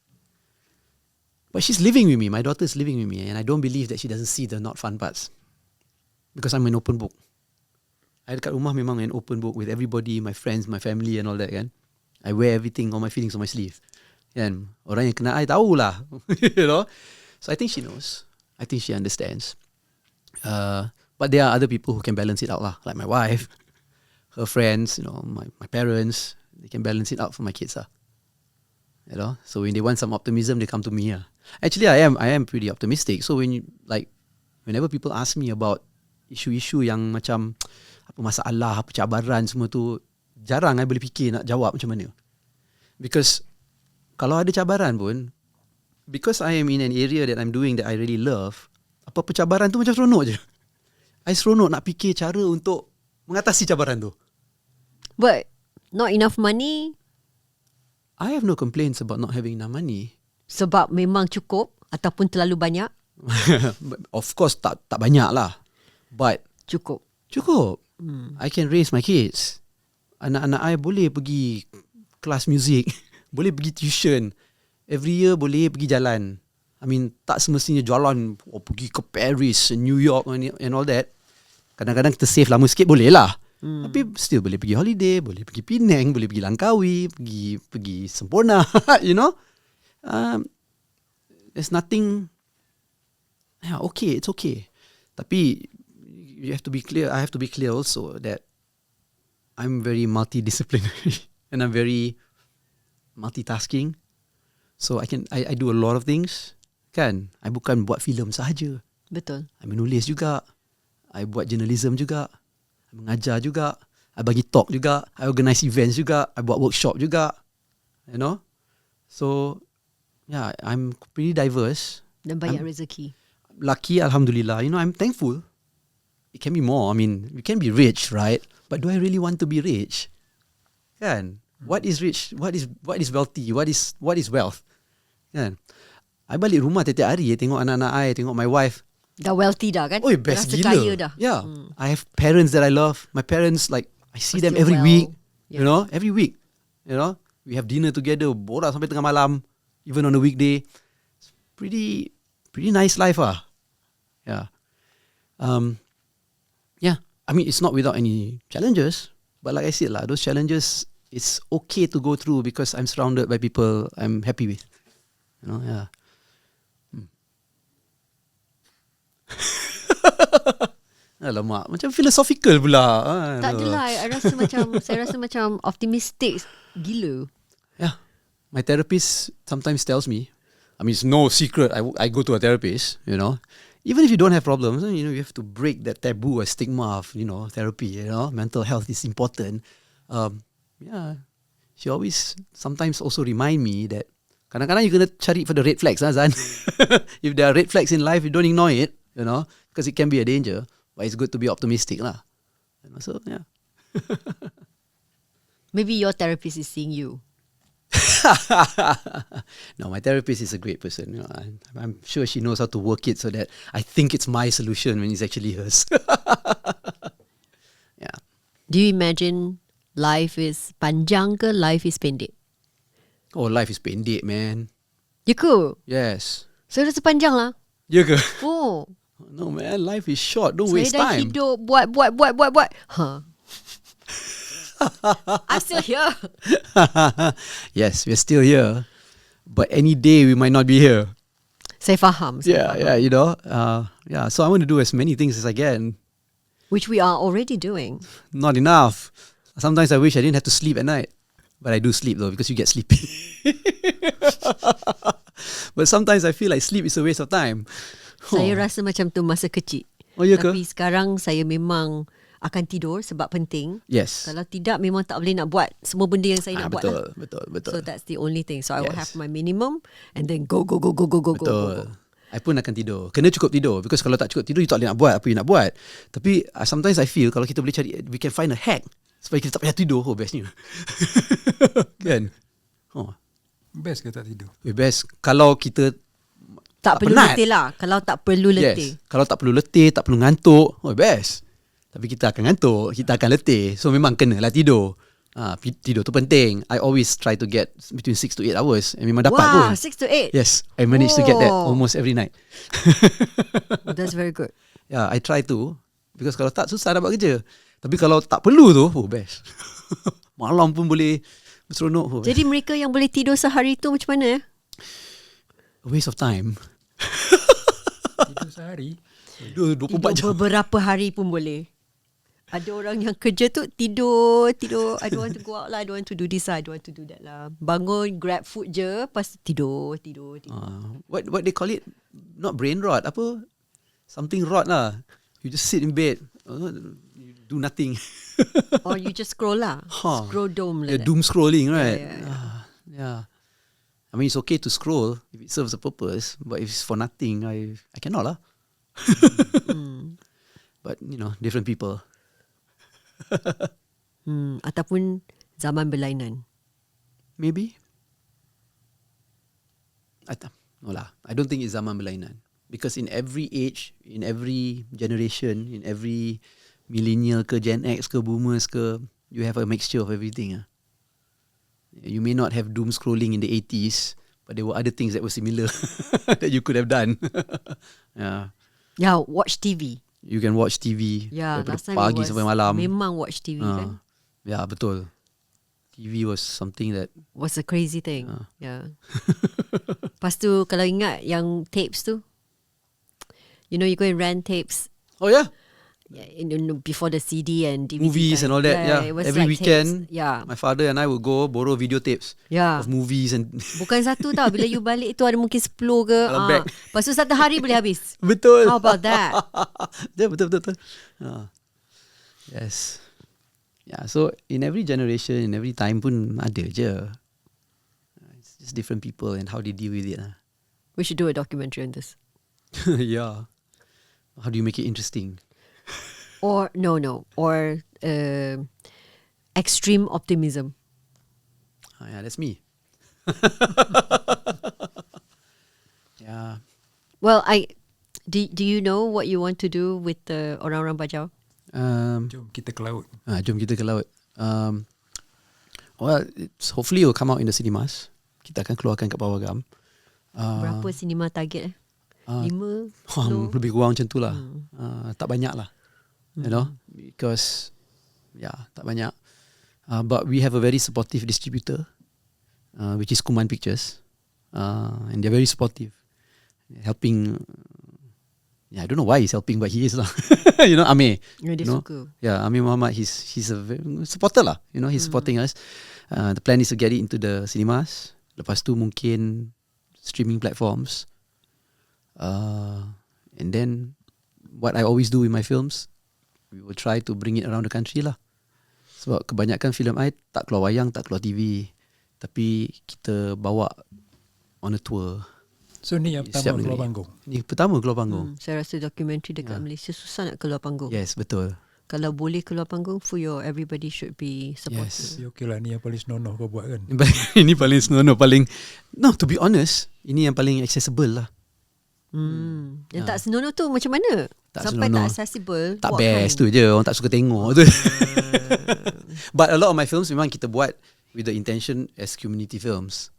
But she's living with me. My daughter's living with me, and I don't believe that she doesn't see the not fun parts. Because I'm an open book. I dekat rumah memang an open book with everybody, my friends, my family and all that kan. I wear everything, all my feelings on my sleeve. Kan? Orang yang kenal I tahulah. You know? So I think she knows. I think she understands. But there are other people who can balance it out lah. Like my wife, her friends, you know, my parents. They can balance it out for my kids lah. You know? So when they want some optimism, they come to me lah. Actually, I am pretty optimistic. So whenever people ask me about isu-isu yang macam apa masalah, apa cabaran semua tu, jarang I boleh fikir nak jawab macam mana. Because kalau ada cabaran pun, because I am in an area that I'm doing that I really love, apa-apa cabaran tu macam seronok je. I seronok nak fikir cara untuk mengatasi cabaran tu. But not enough money? I have no complaints about not having enough money. Sebab memang cukup ataupun terlalu banyak? Of course tak banyak lah. But Cukup. I can raise my kids. Anak-anak I boleh pergi kelas muzik, boleh pergi tuition. Every year boleh pergi jalan. I mean, tak semestinya jalan pergi ke Paris, New York and all that. Kadang-kadang kita save lama sikit boleh lah. Tapi still boleh pergi holiday, boleh pergi Penang, boleh pergi Langkawi, pergi Sempurna. You know, there's nothing. Yeah, okay, it's okay. Tapi you have to be clear. I have to be clear also that I'm very multidisciplinary and I'm very multitasking. So I do a lot of things. Kan, I bukan buat filem sahaja. Betul. I menulis juga. I buat journalism juga. I mengajar juga. I bagi talk juga. I organize events juga. I buat workshop juga. You know? So, yeah, I'm pretty diverse. Dan banyak rezeki. Lucky, alhamdulillah. You know, I'm thankful. It can be more. I mean, we can be rich, right? But do I really want to be rich? Kan? What is rich? What is wealthy? What is wealth? Kan? I balik rumah tiap-tiap hari, tengok anak-anak I, tengok my wife. Dah wealthy dah kan? Oh, best rasa gila. kaya dah. Yeah. I have parents that I love. My parents, like, I see them Still every well. week. Yeah. You know, every week. You know, we have dinner together, borak sampai tengah malam, even on a weekday. It's pretty nice life ah. Yeah. Yeah. I mean, it's not without any challenges, but like I said lah, those challenges, it's okay to go through because I'm surrounded by people I'm happy with. You know, yeah. Alamak, macam philosophical pula. Tak adalah, saya rasa macam optimistic gila. Yeah. My therapist sometimes tells me, I mean, it's no secret, I go to a therapist, you know. Even if you don't have problems, you know, you have to break that taboo or stigma of, you know, therapy, you know. Mental health is important. Yeah. She always sometimes also remind me that kadang-kadang you kena cari for the red flags, Zan. If there are red flags in life, you don't ignore it, you know, because it can be a danger. But it's good to be optimistic lah. So, yeah. Maybe your therapist is seeing you. No, my therapist is a great person. You know, I'm sure she knows how to work it so that I think it's my solution when it's actually hers. Yeah. Do you imagine life is panjang ke life is pendek? Oh, life is pendek, man. Ya ke? Yes. Saya rasa panjang lah. Ya ke? Oh. No, man. Life is short. Don't Saya waste dah time. hidup buat. Huh. I'm still here. Yes, we're still here. But any day we might not be here. Saya faham. Yeah, you know. Yeah, so I want to do as many things as I can. Which we are already doing. Not enough. Sometimes I wish I didn't have to sleep at night. But I do sleep though because you get sleepy. But sometimes I feel like sleep is a waste of time. Saya rasa macam tu masa kecil. Oh, ya ke? Tapi sekarang saya memang akan tidur sebab penting. Yes. Kalau tidak memang tak boleh nak buat semua benda yang saya nak buat lah. Betul. So that's the only thing. So I will Yes. have my minimum and then go. Betul. I pun akan tidur. Kena cukup tidur. Because kalau tak cukup tidur, you tak boleh nak buat apa you nak buat. Tapi sometimes I feel kalau kita boleh cari, we can find a hack supaya kita tak payah tidur. Bestnya. Kan? Best ke tak tidur? Best kalau kita Tak perlu penat. letih lah. Kalau tak perlu letih. Yes. Kalau tak perlu letih, tak perlu ngantuk, best. Tapi kita akan ngantuk, kita akan letih. So memang kenalah tidur. Tidur tu penting. I always try to get between 6 to 8 hours. And memang dapat pun. 6 to 8? Yes, I managed to get that almost every night. That's very good. Yeah, I try to. Because kalau tak, susah dapat kerja. Tapi kalau tak perlu tu, best. Malam pun boleh berseronok. Jadi mereka yang boleh tidur sehari tu macam mana? A waste of time. Tidur sehari? Tidur 24 Tidur jam. beberapa hari pun boleh. Ada orang yang kerja tu tidur. I don't want to go out lah, I don't want to do this lah, I don't want to do that lah. Bangun, grab food je, lepas tidur. What they call it? Not brain rot. Apa? Something rot lah. You just sit in bed. You do nothing. Or you just scroll lah. Scroll dome lah. Doom scrolling, right? Yeah. I mean, it's okay to scroll if it serves a purpose. But if it's for nothing, I cannot lah. But, different people. Ataupun zaman berlainan. Maybe. No lah. I don't think it's zaman berlainan. Because in every age, in every generation, in every millennial ke, Gen X ke, boomers ke, you have a mixture of everything. You may not have doom scrolling in the 80s, but there were other things that were similar that you could have done. Yeah, watch TV. You can watch TV Daripada last time pagi sampai malam. Memang watch TV kan. Ya, betul. TV was something that Was a crazy thing. Yeah. Lepas tu kalau ingat yang tapes tu, you go and rent tapes. Oh yeah. Before the CD and DVD Movies time. and all that. Yeah. It was Every like weekend, tapes. my father and I would go borrow videotapes of movies and Bukan satu tau. Bila you balik tu ada mungkin 10 ke. Dalam bag. Lepas tu satu hari boleh habis. betul. How about that? Yeah, betul. Yes. Yeah, so in every generation, in every time pun ada je. It's just different people and how they deal with it. We should do a documentary on this. Yeah. How do you make it interesting? Or or extreme optimism. Yeah, that's me. Yeah. Well, do you know what you want to do with the orang-orang Bajau? Jom kita ke laut. Jom kita ke laut. Well, hopefully it will come out in the cinemas. Kita akan keluarkan kat Pawagam. Berapa cinema target? 5? Lebih kurang macam tu lah. Tak banyak lah. You know, because tak banyak. But we have a very supportive distributor, which is Kuman Pictures, and they're very supportive, helping. I don't know why he's helping, but he is lah. Amir. Dia suka. Amir Muhammad. He's a supporter lah. He's supporting us. The plan is to get it into the cinemas. Lepas tu mungkin streaming platforms. And then what I always do with my films, we will try to bring it around the country lah. Sebab kebanyakan filem I tak keluar wayang, tak keluar TV. Tapi kita bawa on a tour. So ni yang pertama keluar panggung? Ni pertama keluar panggung. Saya rasa dokumentari dekat Malaysia susah nak keluar panggung. Yes, betul. Kalau boleh keluar panggung, everybody should be supportive. Yes. Okay lah, ni yang paling senonoh kau buat kan? Ini paling senonoh, to be honest, ini yang paling accessible lah. Yang tak senonoh tu macam mana? Sampai senonoh. tak accessible. Tak best tu je. Orang tak suka tengok tu. But a lot of my films memang kita buat with the intention as community films.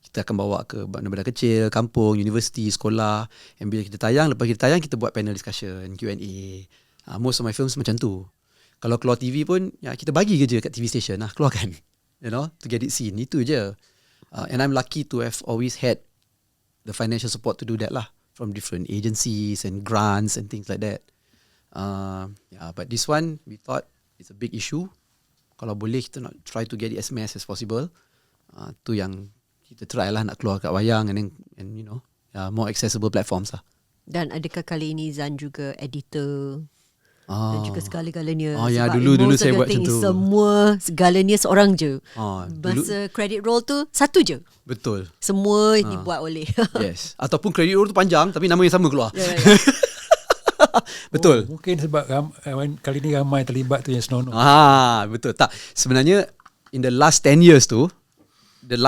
Kita akan bawa ke bandar-bandar kecil, kampung, universiti, sekolah. And bila kita tayang, lepas kita tayang, kita buat panel discussion, Q&A. Most of my films macam tu. Kalau keluar TV pun, kita bagi je kat TV station lah, keluarkan. To get it seen. Itu je. And I'm lucky to have always had the financial support to do that lah. From different agencies and grants and things like that. But this one, we thought it's a big issue. Kalau boleh, kita nak try to get it as mass as possible. Tu yang kita try lah nak keluar kat wayang and more accessible platforms lah. Dan adakah kali ini Zan juga editor dan juga segala-galanya. Ya, Sebab dulu most saya of the buat thing macam tu. semua segalanya seorang je. Dulu, Masa credit roll tu satu je. betul. Semua dibuat oleh. Yes. Ataupun credit roll tu panjang tapi nama yang sama keluar. Ya. Betul. Mungkin sebab kali ni ramai terlibat tu yang senonoh. Betul. Tak, sebenarnya in the last 10 years tu, the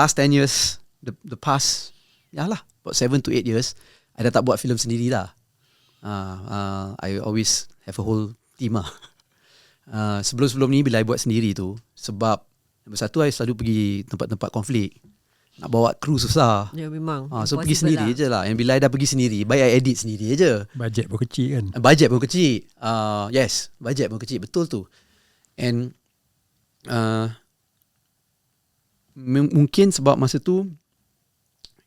past about 7 to 8 years, I dah tak buat filem sendiri dah. I always have a whole team lah. Sebelum ni bila I buat sendiri tu, sebab nombor satu I selalu pergi tempat-tempat konflik. Nak bawa kru susah. Ya, memang. So pergi sendiri je lah. And bila I dah pergi sendiri, baik I edit sendiri je. Bajet pun kecil kan. Bajet pun kecil. Yes, bajet pun kecil. Betul tu. And mungkin sebab masa tu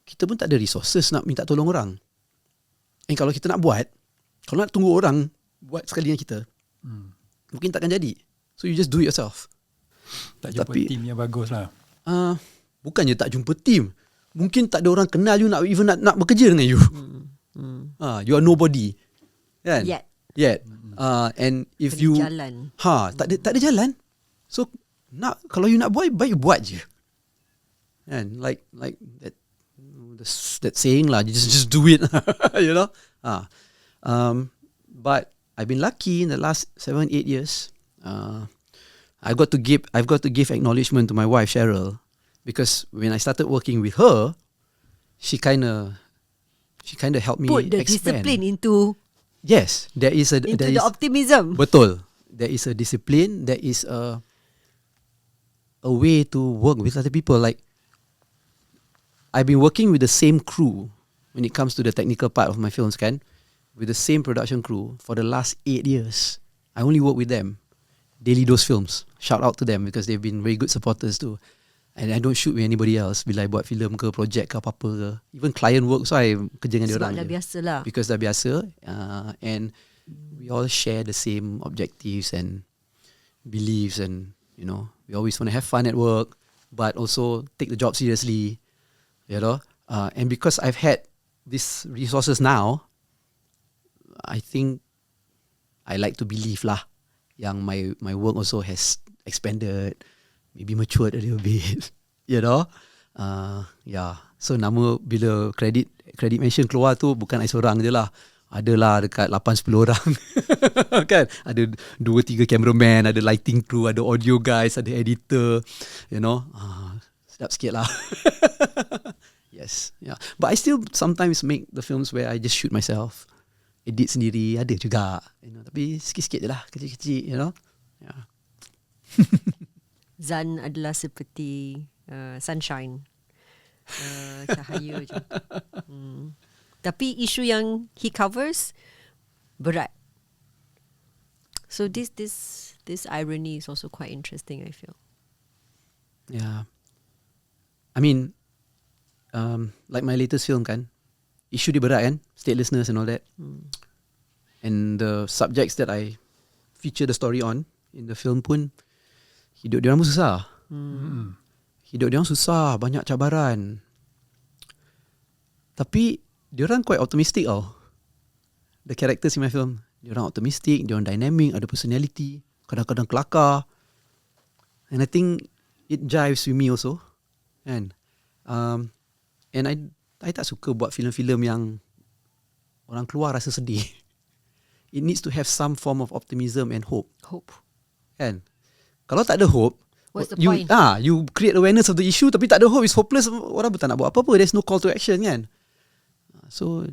kita pun tak ada resources nak minta tolong orang. And kalau kita nak buat, kalau nak tunggu orang buat sekali dengan kita, mungkin takkan jadi. So you just do it yourself. Tak jumpa tim yang bagus lah. Bukannya tak jumpa tim, mungkin tak ada orang kenal you nak bekerja dengan you. You are nobody, kan? Yet. And if you jalan. tak ada jalan. So kalau you nak buat, baik buat je. Kan? Like that saying lah, just do it. You know. But I've been lucky in the last 7-8 years. I've got to give acknowledgement to my wife Cheryl, because when I started working with her, she kind of helped me put the expand. discipline into. Yes, there is the optimism. Betul. There is a discipline. There is a way to work with other people. Like, I've been working with the same crew when it comes to the technical part of my films, kan? With the same production crew for the last 8 years. I only work with them. Daily Dose Films. Shout out to them because they've been very good supporters too. And I don't shoot with anybody else bila I buat filem ke, projek ke, apa-apa ke. Even client work, so I kerja dengan diorang. Sebab dah biasa lah. Because dah biasa. And we all share the same objectives and beliefs, and you know, we always want to have fun at work, but also take the job seriously. You know, and because I've had these resources now, I think I like to believe lah yang my work also has expanded, maybe matured a little bit. You know, so nama bila credit mention keluar tu bukan I seorang je lah. Adalah dekat 8-10 orang. Kan? Ada 2-3 cameraman, ada lighting crew, ada audio guys, ada editor. You know, sedap sikit lah. Yes, yeah. But I still sometimes make the films where I just shoot myself, edit sendiri, ada juga. You know, tapi sikit-sikit je lah, kecil-kecil, you know. Yeah. Zan adalah seperti sunshine, cahaya je. Tapi isu yang he covers berat. So this irony is also quite interesting, I feel. Yeah. I mean, like my latest film kan, isu dia berat kan, statelessness and all that. And the subjects that I feature the story on in the film pun, hidup dia orang pun susah. Hidup dia orang susah, banyak cabaran. Tapi dia orang quite optimistic tau. The characters in my film, dia orang optimistic, dia orang dynamic, ada personality, kadang-kadang kelakar. And I think it jives with me also. Kan? And I tak suka buat filem-filem yang orang keluar rasa sedih. It needs to have some form of optimism and hope. Kan? Kalau tak ada hope, what's the point? You create awareness of the issue tapi tak ada hope, is hopeless. Orang pun tak nak buat apa-apa. There's no call to action kan. So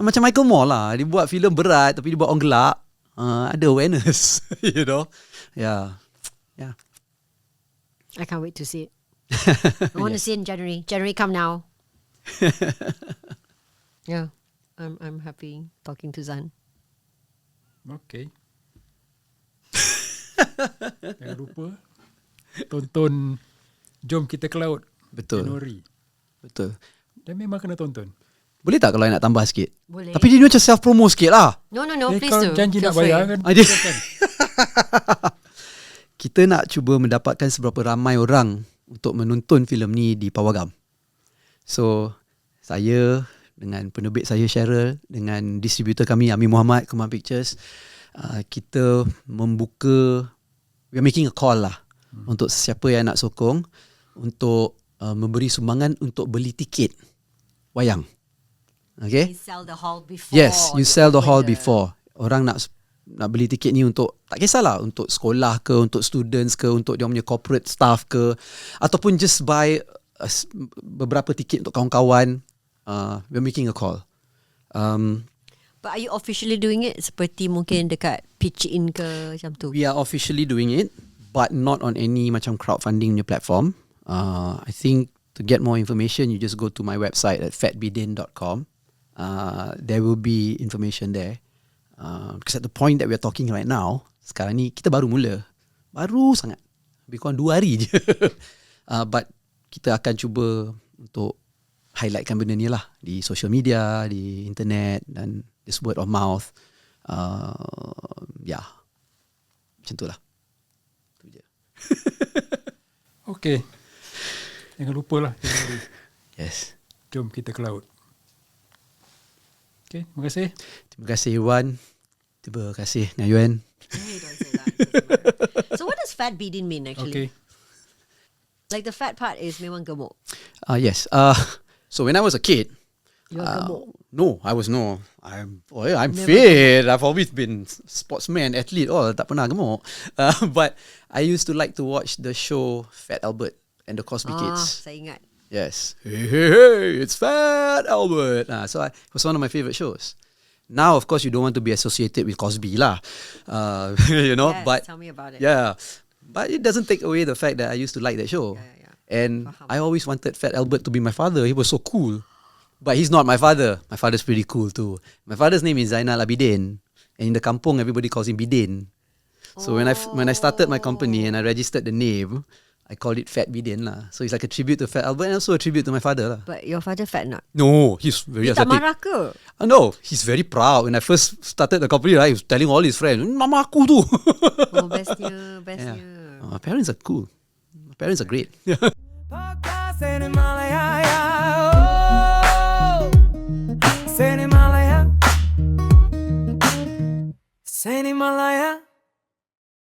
macam Michael Moore lah. Dia buat filem berat tapi dia buat orang gelak. Ada awareness. You know. Yeah. I can't wait to see it. I want to see it in January. January, come now. Yeah, I'm happy talking to Zan. Okay. Jangan lupa tonton Jom Kita ke Laut. Betul. Januari. Betul. Dan memang kena tonton. Boleh tak kalau I nak tambah sikit? Boleh. Tapi dia macam self-promo sikit lah. No, please Kau do. janji Feel nak bayar free. kan? Kita nak cuba mendapatkan seberapa ramai orang untuk menonton filem ni di Pawagam. So, saya, dengan penerbit saya Cheryl, dengan distributor kami Irwan Muhammad Zain Pictures, kita membuka, we are making a call lah untuk siapa yang nak sokong untuk memberi sumbangan untuk beli tiket wayang. Okay? You sell the hall before. Yes, you sell the hall before. Orang nak beli tiket ni untuk, tak kisahlah, untuk sekolah ke, untuk students ke, untuk dia punya corporate staff ke, ataupun just buy beberapa tiket untuk kawan-kawan. We're making a call. But are you officially doing it? Seperti mungkin dekat pitch in ke macam tu? We are officially doing it, but not on any macam crowdfunding punya platform. I think to get more information, you just go to my website at fatbidin.com. There will be information there. Because at the point that we are talking right now, sekarang ni kita baru mula. Baru sangat. Lebih kurang 2 hari je. But kita akan cuba untuk highlightkan benda ni lah di social media, di internet dan this word of mouth. Yeah. Macam tu lah. Tu je. Okay. Jangan lupa lah. Yes. Jom kita ke laut. Okay, terima kasih. Terima kasih Irwan. Terima kasih Ngai Yuen. Hey, don't say that. So what does fat bidin mean actually? Okay. Like the fat part is memang gemuk. Yes. So when I was a kid, You're gemuk. no, I'm fit. I've always been sportsman, athlete. Tak pernah gemuk. But I used to like to watch the show Fat Albert and the Cosby Kids. Saya ingat. Yes. Hey, it's Fat Albert. So it was one of my favorite shows. Now, of course, you don't want to be associated with Cosby lah. You know, Yes, but tell me about it. yeah. But it doesn't take away the fact that I used to like that show. Yeah. And Faham. I always wanted Fat Albert to be my father. He was so cool. But he's not my father. My father's pretty cool too. My father's name is Zainal Abidin. And in the kampung, everybody calls him Bidin. So when I started my company and I registered the name, I called it Fat Bidin lah. So it's like a tribute to Fat Albert and also a tribute to my father lah. But your father fat not? No, he's very Dia tak athletic. marah ke? No, he's very proud. When I first started the company, right, he was telling all his friends, "Mama aku tu." Oh, bestnya. Yeah. My parents are cool. My parents are great. Podcast Senimalaya, oh, Senimalaya, Senimalaya.